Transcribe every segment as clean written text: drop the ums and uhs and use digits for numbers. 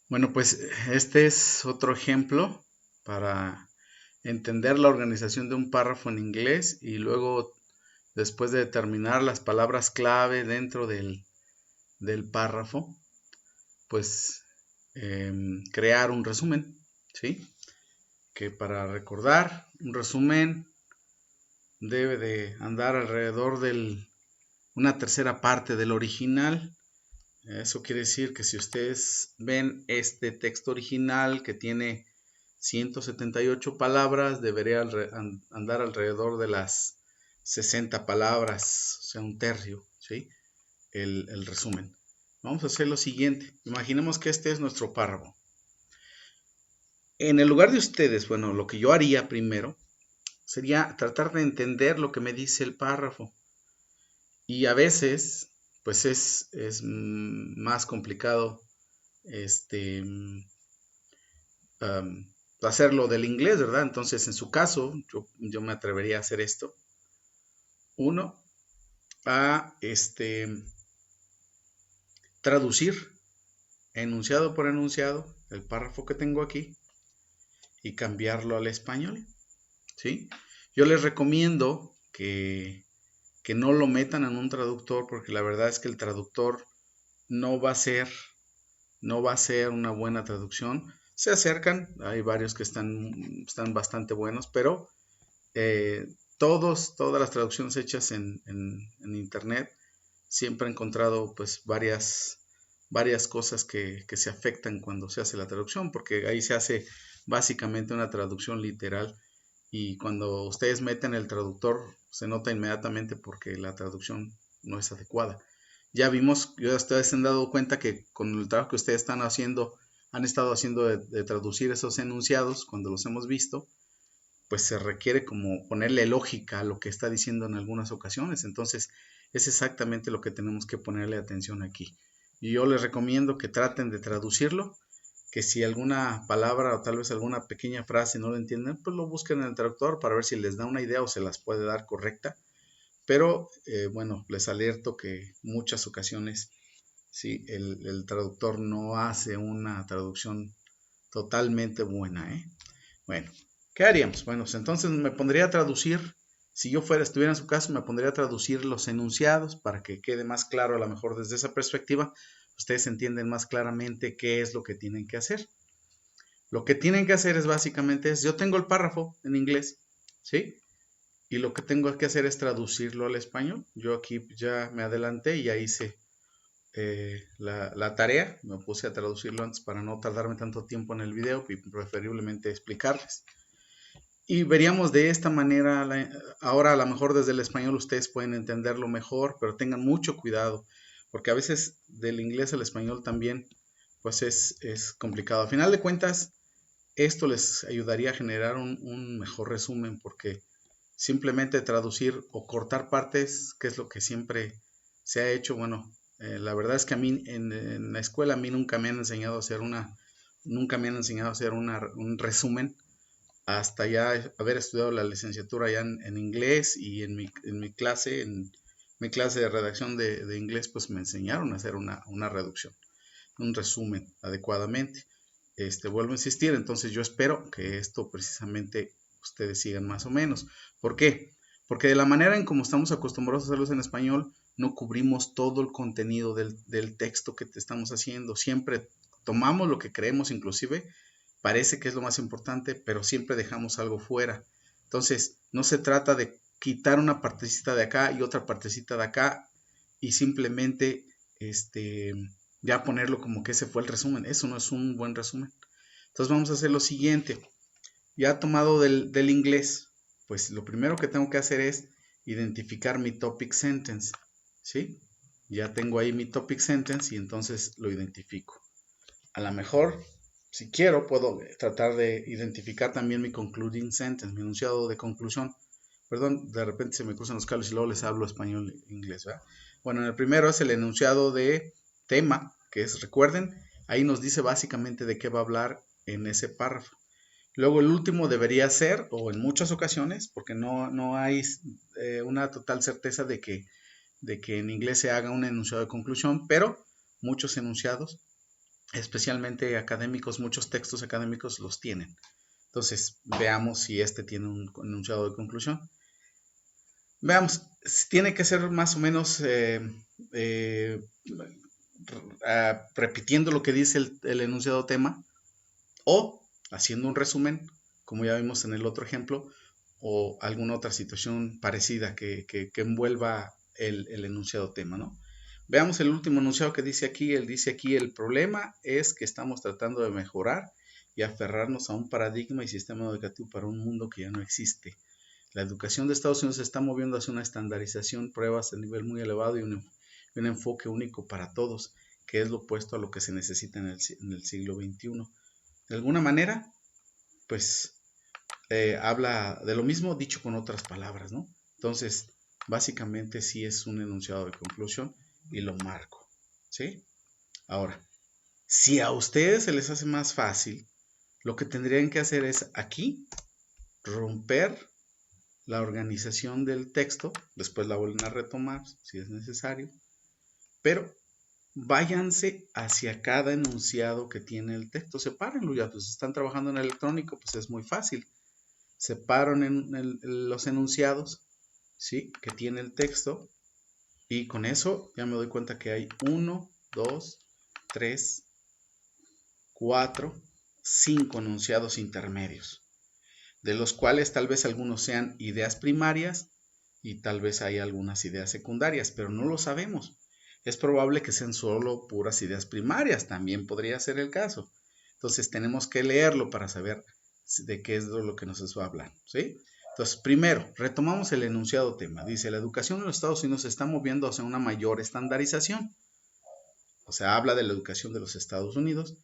Bueno, pues este es otro ejemplo para entender la organización de un párrafo en inglés y luego, después de determinar las palabras clave dentro del párrafo, pues crear un resumen, ¿sí? Que para recordar, un resumen debe de andar alrededor de una tercera parte del original. Eso quiere decir que si ustedes ven este texto original que tiene 178 palabras, debería andar alrededor de las 60 palabras, o sea, un tercio, ¿sí? El resumen. Vamos a hacer lo siguiente. Imaginemos que este es nuestro párrafo. En el lugar de ustedes, bueno, lo que yo haría primero sería tratar de entender lo que me dice el párrafo. Y a veces, pues es más complicado este, hacerlo del inglés, ¿verdad? Entonces, en su caso, yo me atrevería a hacer esto. Uno, a traducir enunciado por enunciado el párrafo que tengo aquí y cambiarlo al español, ¿sí? Yo les recomiendo que no lo metan en un traductor porque la verdad es que el traductor no va a ser, no va a ser una buena traducción. Se acercan, hay varios que están bastante buenos, pero todas las traducciones hechas en internet, siempre he encontrado pues varias cosas que se afectan cuando se hace la traducción, porque ahí se hace básicamente una traducción literal y cuando ustedes meten el traductor se nota inmediatamente porque la traducción no es adecuada. Ya vimos, ya ustedes se han dado cuenta que con el trabajo que ustedes han estado haciendo de traducir esos enunciados, cuando los hemos visto, pues se requiere como ponerle lógica a lo que está diciendo en algunas ocasiones. Entonces, es exactamente lo que tenemos que ponerle atención aquí. Y yo les recomiendo que traten de traducirlo, que si alguna palabra o tal vez alguna pequeña frase no lo entienden, pues lo busquen en el traductor para ver si les da una idea o se las puede dar correcta. Pero bueno, les alerto que muchas ocasiones sí, el traductor no hace una traducción totalmente buena, ¿eh? Bueno, ¿qué haríamos? Bueno, pues entonces me pondría a traducir, si yo estuviera en su caso, me pondría a traducir los enunciados para que quede más claro, a lo mejor desde esa perspectiva, ustedes entienden más claramente qué es lo que tienen que hacer. Lo que tienen que hacer es básicamente yo tengo el párrafo en inglés, ¿sí? Y lo que tengo que hacer es traducirlo al español. Yo aquí ya me adelanté y ya hice la tarea, me puse a traducirlo antes para no tardarme tanto tiempo en el video y preferiblemente explicarles. Y veríamos de esta manera, ahora a lo mejor desde el español ustedes pueden entenderlo mejor, pero tengan mucho cuidado, porque a veces del inglés al español también, pues es complicado. A final de cuentas, esto les ayudaría a generar un mejor resumen, porque simplemente traducir o cortar partes, que es lo que siempre se ha hecho, bueno, la verdad es que a mí en la escuela a mí nunca me han enseñado a hacer nunca me han enseñado a hacer un resumen hasta ya haber estudiado la licenciatura ya en inglés y en mi clase de redacción de inglés, pues me enseñaron a hacer una reducción, un resumen adecuadamente. Vuelvo a insistir, entonces yo espero que esto precisamente ustedes sigan más o menos. ¿Por qué? Porque de la manera en como estamos acostumbrados a hacerlos en español, no cubrimos todo el contenido del texto que te estamos haciendo. Siempre tomamos lo que creemos, inclusive parece que es lo más importante, pero siempre dejamos algo fuera. Entonces, no se trata de quitar una partecita de acá y otra partecita de acá y simplemente ya ponerlo como que ese fue el resumen. Eso no es un buen resumen. Entonces vamos a hacer lo siguiente. Ya tomado del inglés, pues lo primero que tengo que hacer es identificar mi topic sentence. ¿Sí? Ya tengo ahí mi topic sentence y entonces lo identifico. A lo mejor, si quiero, puedo tratar de identificar también mi concluding sentence, mi enunciado de conclusión. Perdón, de repente se me cruzan los cables y luego les hablo español e inglés, ¿verdad? Bueno, el primero es el enunciado de tema, que es, recuerden, ahí nos dice básicamente de qué va a hablar en ese párrafo. Luego el último debería ser, o en muchas ocasiones, porque no hay una total certeza de que en inglés se haga un enunciado de conclusión, pero muchos enunciados especialmente académicos, muchos textos académicos los tienen. Entonces, veamos si este tiene un enunciado de conclusión. Veamos, tiene que ser más o menos eh, repitiendo lo que dice el enunciado tema o haciendo un resumen, como ya vimos en el otro ejemplo, o alguna otra situación parecida que envuelva el enunciado tema, ¿no? Veamos el último enunciado que dice aquí. Él dice aquí, el problema es que estamos tratando de mejorar y aferrarnos a un paradigma y sistema educativo para un mundo que ya no existe. La educación de Estados Unidos se está moviendo hacia una estandarización, pruebas a nivel muy elevado y un enfoque único para todos, que es lo opuesto a lo que se necesita en el siglo XXI. De alguna manera, pues habla de lo mismo dicho con otras palabras, ¿no? Entonces, básicamente sí es un enunciado de conclusión y lo marco, ¿sí? Ahora, si a ustedes se les hace más fácil, lo que tendrían que hacer es aquí romper la organización del texto, después la vuelven a retomar si es necesario, pero váyanse hacia cada enunciado que tiene el texto, sepárenlo ya, pues están trabajando en electrónico, pues es muy fácil, separo los enunciados, ¿sí? Que tiene el texto y con eso ya me doy cuenta que hay 1, 2, 3, 4, 5 enunciados intermedios, de los cuales tal vez algunos sean ideas primarias y tal vez hay algunas ideas secundarias, pero no lo sabemos. Es probable que sean solo puras ideas primarias, también podría ser el caso. Entonces tenemos que leerlo para saber de qué es lo que nos está hablando, ¿sí? Entonces, primero, retomamos el enunciado tema. Dice, la educación en los Estados Unidos se está moviendo hacia una mayor estandarización. O sea, habla de la educación de los Estados Unidos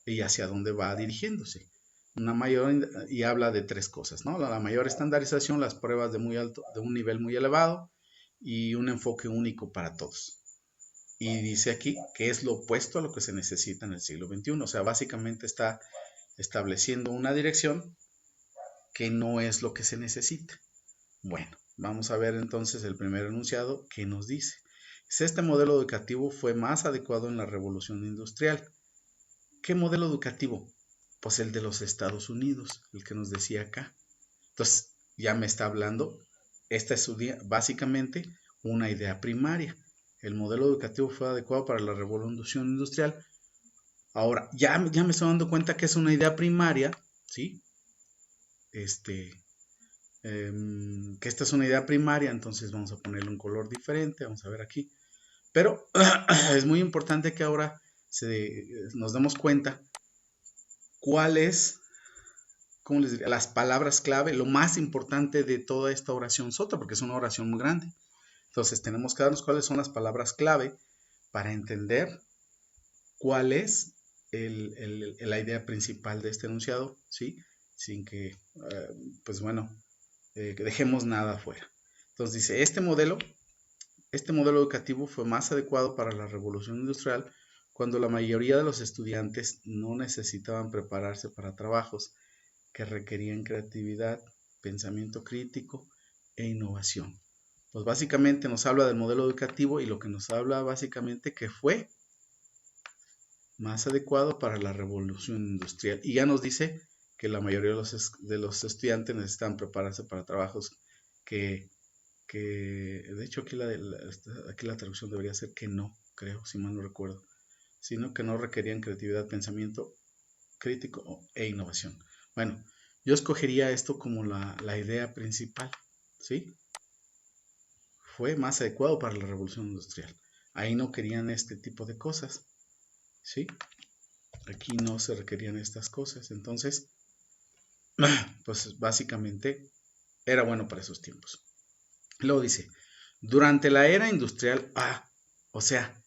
y hacia dónde va dirigiéndose. Una mayor, y habla de tres cosas, ¿no? La mayor estandarización, las pruebas de un nivel muy elevado y un enfoque único para todos. Y dice aquí que es lo opuesto a lo que se necesita en el siglo XXI. O sea, básicamente está estableciendo una dirección que no es lo que se necesita. Bueno, vamos a ver entonces el primer enunciado que nos dice. Este modelo educativo fue más adecuado en la revolución industrial. ¿Qué modelo educativo? Pues el de los Estados Unidos, el que nos decía acá. Entonces, ya me está hablando, esta es básicamente una idea primaria. El modelo educativo fue adecuado para la revolución industrial. Ahora, ya me estoy dando cuenta que es una idea primaria, ¿sí? Que esta es una idea primaria, entonces vamos a ponerle un color diferente, vamos a ver aquí. Pero es muy importante que ahora nos demos cuenta cuáles, ¿cómo les diría? Las palabras clave, lo más importante de toda esta oración sota, porque es una oración muy grande. Entonces tenemos que darnos cuáles son las palabras clave para entender cuál es la idea principal de este enunciado, ¿sí? Sin que, pues bueno, que dejemos nada afuera. Entonces dice, este modelo educativo fue más adecuado para la revolución industrial cuando la mayoría de los estudiantes no necesitaban prepararse para trabajos que requerían creatividad, pensamiento crítico e innovación. Pues básicamente nos habla del modelo educativo y lo que nos habla básicamente que fue más adecuado para la revolución industrial. Y ya nos dice que la mayoría de los estudiantes necesitan prepararse para trabajos que, de hecho aquí la traducción debería ser que no, creo, si mal no recuerdo, sino que no requerían creatividad, pensamiento crítico e innovación. Bueno, yo escogería esto como la idea principal, ¿sí? Fue más adecuado para la revolución industrial. Ahí no querían este tipo de cosas, ¿sí? Aquí no se requerían estas cosas. Entonces, pues básicamente era bueno para esos tiempos. Luego dice, durante la era industrial, o sea,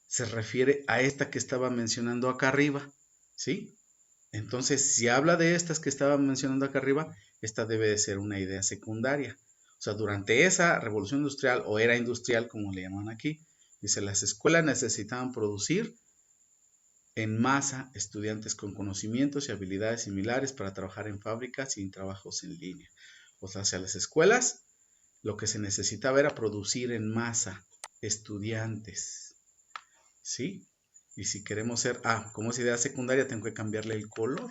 se refiere a esta que estaba mencionando acá arriba, ¿sí? Entonces, si habla de estas que estaba mencionando acá arriba, esta debe de ser una idea secundaria. O sea, durante esa revolución industrial o era industrial, como le llaman aquí, dice, las escuelas necesitaban producir en masa estudiantes con conocimientos y habilidades similares para trabajar en fábricas y en trabajos en línea. O sea, hacia las escuelas lo que se necesitaba era producir en masa estudiantes, ¿sí? Y si queremos ser, como es idea secundaria, tengo que cambiarle el color.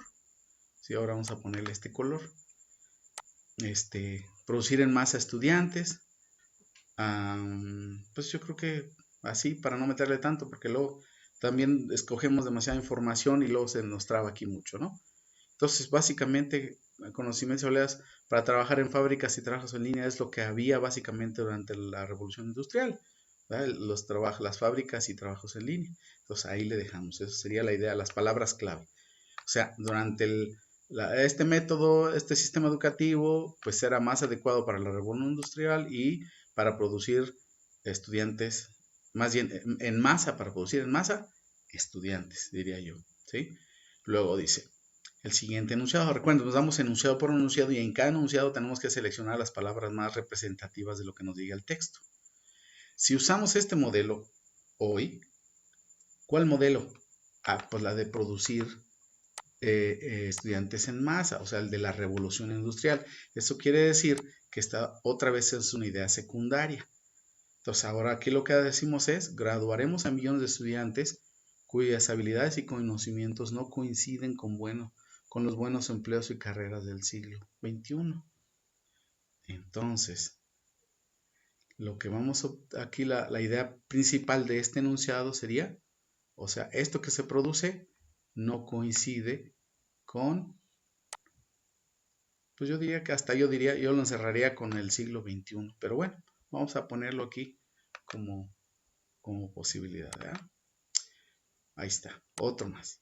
Sí, ahora vamos a ponerle este color. Producir en masa estudiantes. Pues yo creo que así, para no meterle tanto, porque luego también escogemos demasiada información y luego se nos traba aquí mucho, ¿no? Entonces, básicamente, conocimientos y habilidades para trabajar en fábricas y trabajos en línea es lo que había básicamente durante la revolución industrial, ¿verdad? Las fábricas y trabajos en línea. Entonces, ahí le dejamos. Esa sería la idea, las palabras clave. O sea, durante este método, este sistema educativo, pues era más adecuado para la revolución industrial y para producir estudiantes, más bien en masa, para producir en masa estudiantes, diría yo, ¿sí? Luego dice, el siguiente enunciado, recuerden, nos damos enunciado por enunciado y en cada enunciado tenemos que seleccionar las palabras más representativas de lo que nos diga el texto. Si usamos este modelo hoy, ¿cuál modelo? Pues la de producir estudiantes en masa, o sea, el de la revolución industrial. Eso quiere decir que esta otra vez es una idea secundaria. Entonces, ahora aquí lo que decimos es, graduaremos a millones de estudiantes cuyas habilidades y conocimientos no coinciden con los buenos empleos y carreras del siglo XXI. Entonces, lo que vamos a, aquí, la idea principal de este enunciado sería, o sea, esto que se produce no coincide con, pues yo diría que hasta yo lo encerraría con el siglo XXI. Pero bueno, vamos a ponerlo aquí como posibilidad, ¿verdad? Ahí está, otro más.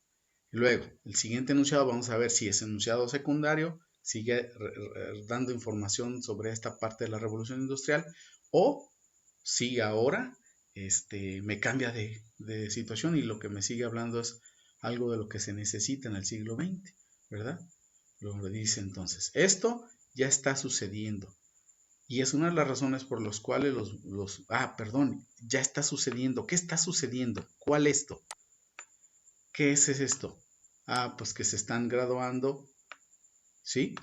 Luego, el siguiente enunciado, vamos a ver si es enunciado secundario, sigue dando información sobre esta parte de la revolución industrial, o si ahora me cambia de situación y lo que me sigue hablando es algo de lo que se necesita en el siglo XX, ¿verdad? Luego dice entonces, esto ya está sucediendo. Y es una de las razones por las cuales ya está sucediendo. ¿Qué está sucediendo? ¿Cuál esto? ¿Qué es esto? Pues que se están graduando, ¿sí?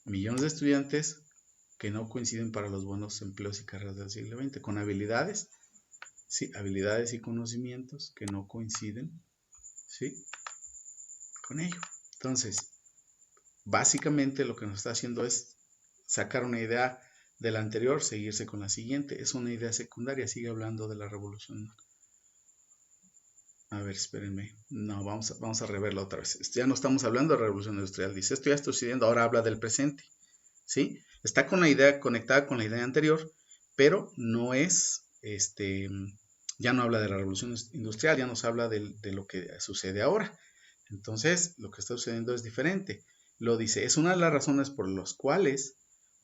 Millones de estudiantes que no coinciden para los buenos empleos y carreras del siglo XX, con habilidades, ¿sí? Habilidades y conocimientos que no coinciden, ¿sí? Con ello. Entonces, básicamente lo que nos está haciendo es sacar una idea de la anterior, seguirse con la siguiente. Es una idea secundaria, sigue hablando de la revolución. A ver, espérenme. No, vamos a reverla otra vez. Ya no estamos hablando de revolución industrial. Dice, esto ya está sucediendo, ahora habla del presente. ¿Sí? Está con la idea conectada con la idea anterior, pero no es, ya no habla de la revolución industrial, ya nos habla de lo que sucede ahora. Entonces, lo que está sucediendo es diferente. Lo dice, es una de las razones por las cuales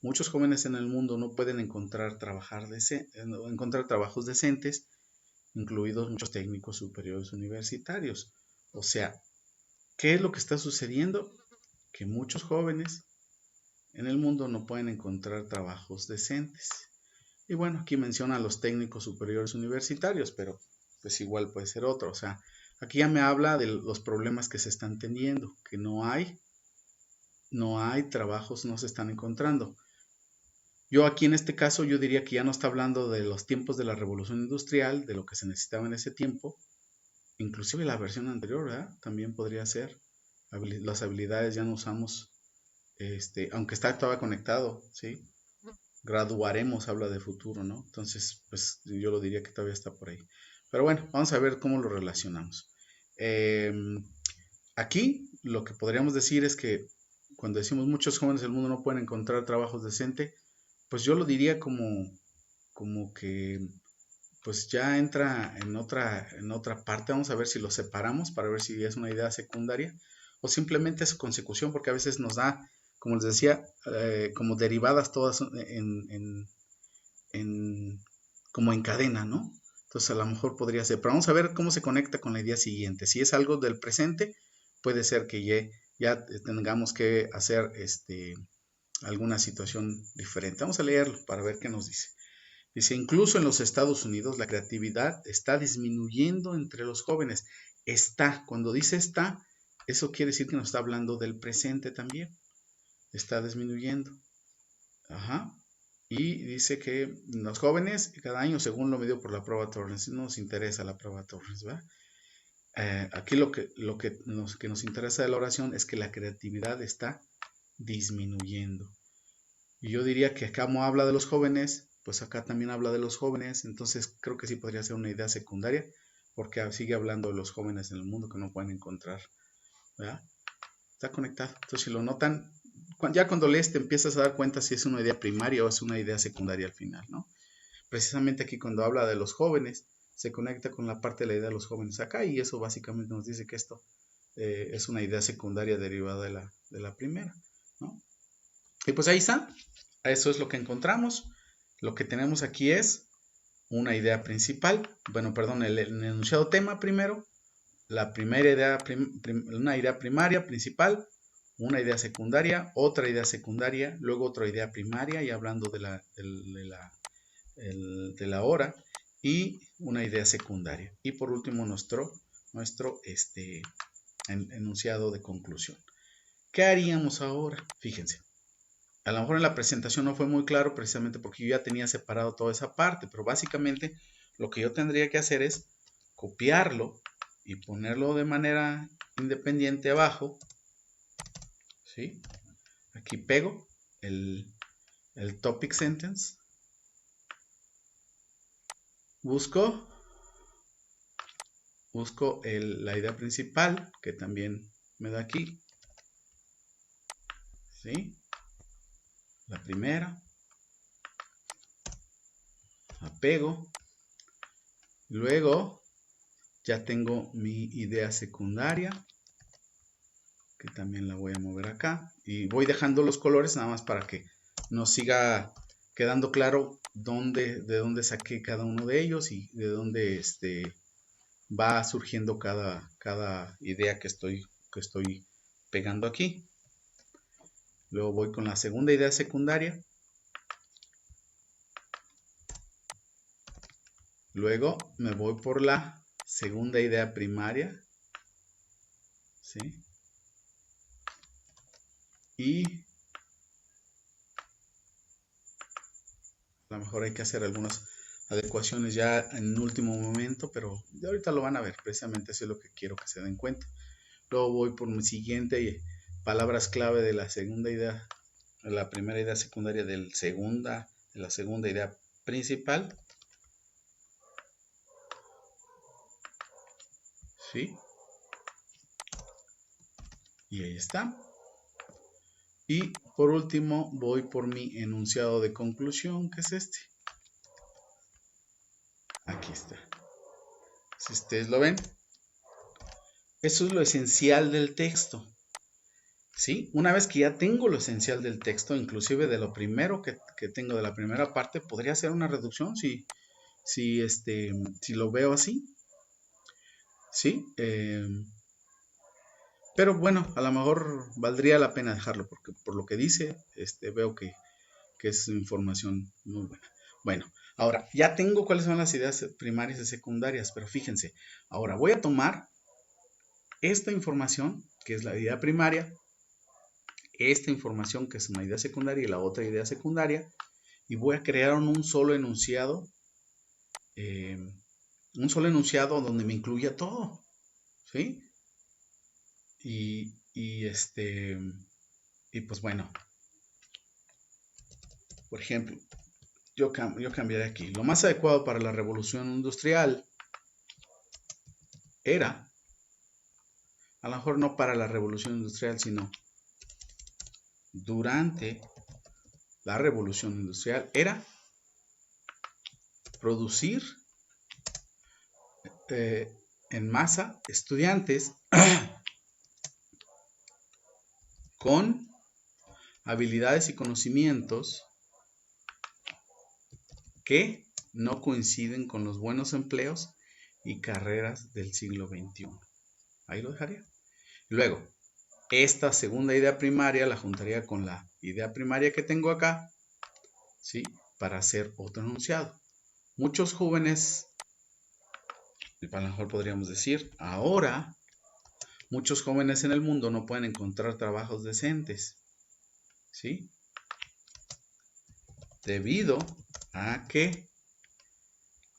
muchos jóvenes en el mundo no pueden encontrar trabajos decentes, incluidos muchos técnicos superiores universitarios. O sea, ¿qué es lo que está sucediendo? Que muchos jóvenes en el mundo no pueden encontrar trabajos decentes. Y bueno, aquí menciona a los técnicos superiores universitarios, pero pues igual puede ser otro. O sea, aquí ya me habla de los problemas que se están teniendo, que no hay trabajos, no se están encontrando. Yo aquí en este caso yo diría que ya no está hablando de los tiempos de la revolución industrial, de lo que se necesitaba en ese tiempo, inclusive la versión anterior, ¿verdad? También podría ser. Las habilidades ya no usamos, aunque estaba conectado, ¿sí? Graduaremos, habla de futuro, ¿no? Entonces, pues yo lo diría que todavía está por ahí. Pero bueno, vamos a ver cómo lo relacionamos. Aquí lo que podríamos decir es que cuando decimos muchos jóvenes del mundo no pueden encontrar trabajos decentes, pues yo lo diría como que pues ya entra en otra parte. Vamos a ver si lo separamos para ver si es una idea secundaria o simplemente es consecución, porque a veces nos da, como les decía, como derivadas todas como en cadena, ¿no? Entonces a lo mejor podría ser, pero vamos a ver cómo se conecta con la idea siguiente. Si es algo del presente, puede ser que ya tengamos que hacer alguna situación diferente. Vamos a leerlo para ver qué nos dice. Dice, incluso en los Estados Unidos la creatividad está disminuyendo entre los jóvenes. Cuando dice está, eso quiere decir que nos está hablando del presente también. Está disminuyendo. Ajá. Y dice que los jóvenes cada año, según lo medido por la prueba Torrance, no nos interesa la prueba Torrance, ¿verdad? aquí lo que nos interesa de la oración es que la creatividad está disminuyendo. Y yo diría que acá como habla de los jóvenes, pues acá también habla de los jóvenes, entonces creo que sí podría ser una idea secundaria, porque sigue hablando de los jóvenes en el mundo que no pueden encontrar, ¿verdad? Está conectado. Entonces, si lo notan, ya cuando lees te empiezas a dar cuenta si es una idea primaria o es una idea secundaria al final, ¿no? Precisamente aquí cuando habla de los jóvenes, se conecta con la parte de la idea de los jóvenes acá y eso básicamente nos dice que esto es una idea secundaria derivada de la primera, ¿no? Y pues ahí está, eso es lo que encontramos. Lo que tenemos aquí es una idea principal, bueno, perdón, el enunciado tema primero, la primera idea, una idea primaria, principal, una idea secundaria, otra idea secundaria, luego otra idea primaria y hablando de la hora y una idea secundaria. Y por último nuestro enunciado de conclusión. ¿Qué haríamos ahora? Fíjense. A lo mejor en la presentación no fue muy claro precisamente porque yo ya tenía separado toda esa parte, pero básicamente lo que yo tendría que hacer es copiarlo y ponerlo de manera independiente abajo, ¿sí? Aquí pego el topic sentence, busco la idea principal que también me da aquí, ¿sí? La primera, la pego, luego ya tengo mi idea secundaria, que también la voy a mover acá, y voy dejando los colores nada más para que nos siga quedando claro de dónde saqué cada uno de ellos y de dónde va surgiendo cada idea que estoy pegando aquí. Luego voy con la segunda idea secundaria. Luego me voy por la segunda idea primaria. ¿Sí? Y a lo mejor hay que hacer algunas adecuaciones ya en último momento, pero ya ahorita lo van a ver. Precisamente eso es lo que quiero que se den cuenta. Luego voy por mi siguiente palabras clave de la segunda idea, de la primera idea secundaria de la segunda idea principal. ¿Sí? Y ahí está. Y por último voy por mi enunciado de conclusión, que es este. Aquí está. Si ustedes lo ven, eso es lo esencial del texto. ¿Sí? Una vez que ya tengo lo esencial del texto, inclusive de lo primero que tengo de la primera parte, podría hacer una reducción si lo veo así. ¿Sí? Pero bueno, a lo mejor valdría la pena dejarlo porque por lo que dice, veo que es información muy buena. Bueno, ahora ya tengo cuáles son las ideas primarias y secundarias, pero fíjense, ahora voy a tomar esta información, que es la idea primaria, esta información que es una idea secundaria y la otra idea secundaria, y voy a crear un solo enunciado, donde me incluya todo, ¿sí? Y pues bueno, por ejemplo, yo cambiaré aquí. Lo más adecuado para la revolución industrial era, a lo mejor no para la revolución industrial, sino durante la revolución industrial, era producir en masa estudiantes con habilidades y conocimientos que no coinciden con los buenos empleos y carreras del siglo XXI. Ahí lo dejaría. Luego, esta segunda idea primaria la juntaría con la idea primaria que tengo acá, ¿sí? Para hacer otro enunciado. Muchos jóvenes, a lo mejor podríamos decir, ahora, muchos jóvenes en el mundo no pueden encontrar trabajos decentes, ¿sí? Debido a que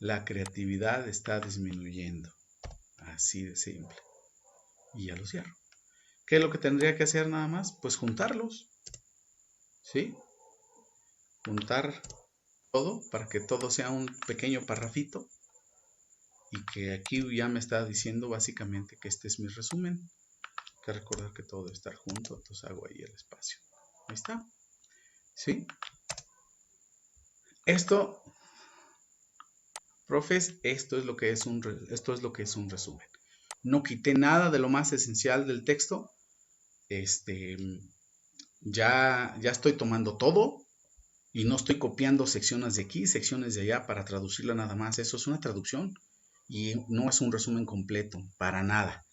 la creatividad está disminuyendo. Así de simple. Y ya los cierro. ¿Qué es lo que tendría que hacer nada más? Pues juntarlos. ¿Sí? Juntar todo para que todo sea un pequeño parrafito. Y que aquí ya me está diciendo básicamente que este es mi resumen. Hay que recordar que todo debe estar junto. Entonces hago ahí el espacio. Ahí está. ¿Sí? Esto, profes, esto es lo que es un resumen. No quité nada de lo más esencial del texto. Ya estoy tomando todo y no estoy copiando secciones de aquí, secciones de allá para traducirlo nada más. Eso es una traducción y no es un resumen completo, para nada.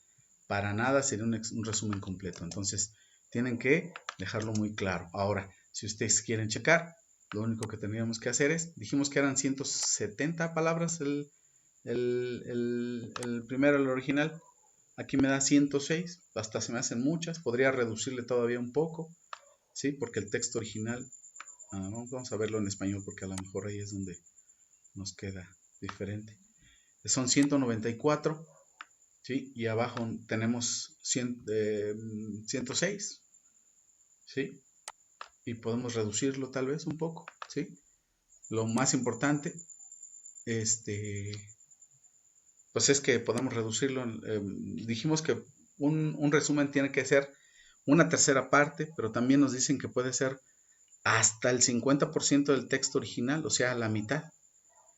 Para nada sería un resumen completo. Entonces, tienen que dejarlo muy claro. Ahora, si ustedes quieren checar, lo único que tendríamos que hacer es, dijimos que eran 170 palabras el primero, el original. Aquí me da 106, hasta se me hacen muchas. Podría reducirle todavía un poco, ¿sí? Porque el texto original, vamos a verlo en español porque a lo mejor ahí es donde nos queda diferente. Son 194, ¿sí? Y abajo tenemos 106, ¿sí? Y podemos reducirlo tal vez un poco, ¿sí? Lo más importante, pues es que podemos reducirlo. Dijimos que un resumen tiene que ser una tercera parte, pero también nos dicen que puede ser hasta el 50% del texto original, o sea, la mitad.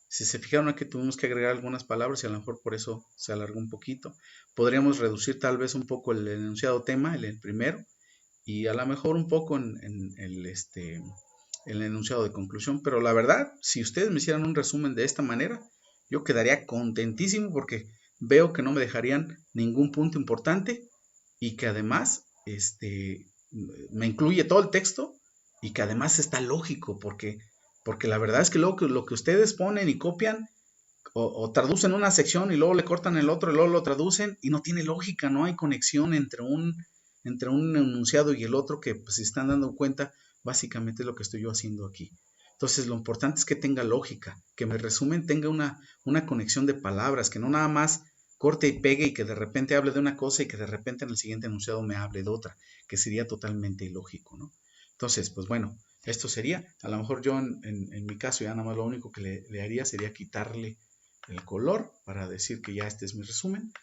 Si se fijaron aquí tuvimos que agregar algunas palabras y a lo mejor por eso se alargó un poquito. Podríamos reducir tal vez un poco el enunciado tema, el primero, y a lo mejor un poco en el enunciado de conclusión. Pero la verdad, si ustedes me hicieran un resumen de esta manera, yo quedaría contentísimo porque veo que no me dejarían ningún punto importante y que además me incluye todo el texto y que además está lógico porque la verdad es que luego lo que ustedes ponen y copian o traducen una sección y luego le cortan el otro y luego lo traducen y no tiene lógica, no hay conexión entre un enunciado y el otro que pues, se están dando cuenta básicamente es lo que estoy yo haciendo aquí. Entonces lo importante es que tenga lógica, que mi resumen tenga una conexión de palabras, que no nada más corte y pegue y que de repente hable de una cosa y que de repente en el siguiente enunciado me hable de otra, que sería totalmente ilógico, ¿no? Entonces, pues bueno, esto sería, a lo mejor yo en mi caso ya nada más lo único que le haría sería quitarle el color para decir que ya este es mi resumen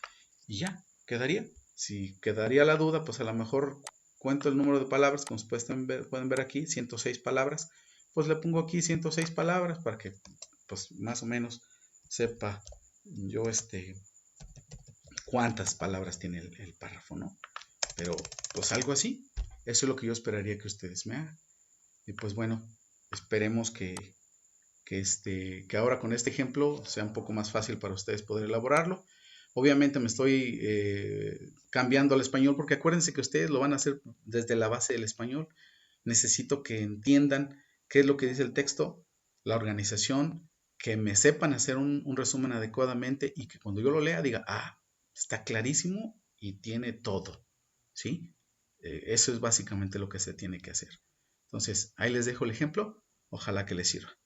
y ya, quedaría. Si quedaría la duda, pues a lo mejor cuento el número de palabras, como pueden ver aquí, 106 palabras, pues le pongo aquí 106 palabras para que pues más o menos sepa yo cuántas palabras tiene el párrafo, ¿no? Pero pues algo así, eso es lo que yo esperaría que ustedes me hagan. Y pues bueno, esperemos que ahora con este ejemplo sea un poco más fácil para ustedes poder elaborarlo. Obviamente me estoy cambiando al español porque acuérdense que ustedes lo van a hacer desde la base del español. Necesito que entiendan qué es lo que dice el texto, la organización, que me sepan hacer un resumen adecuadamente y que cuando yo lo lea diga, está clarísimo y tiene todo, ¿sí? Eso es básicamente lo que se tiene que hacer. Entonces, ahí les dejo el ejemplo. Ojalá que les sirva.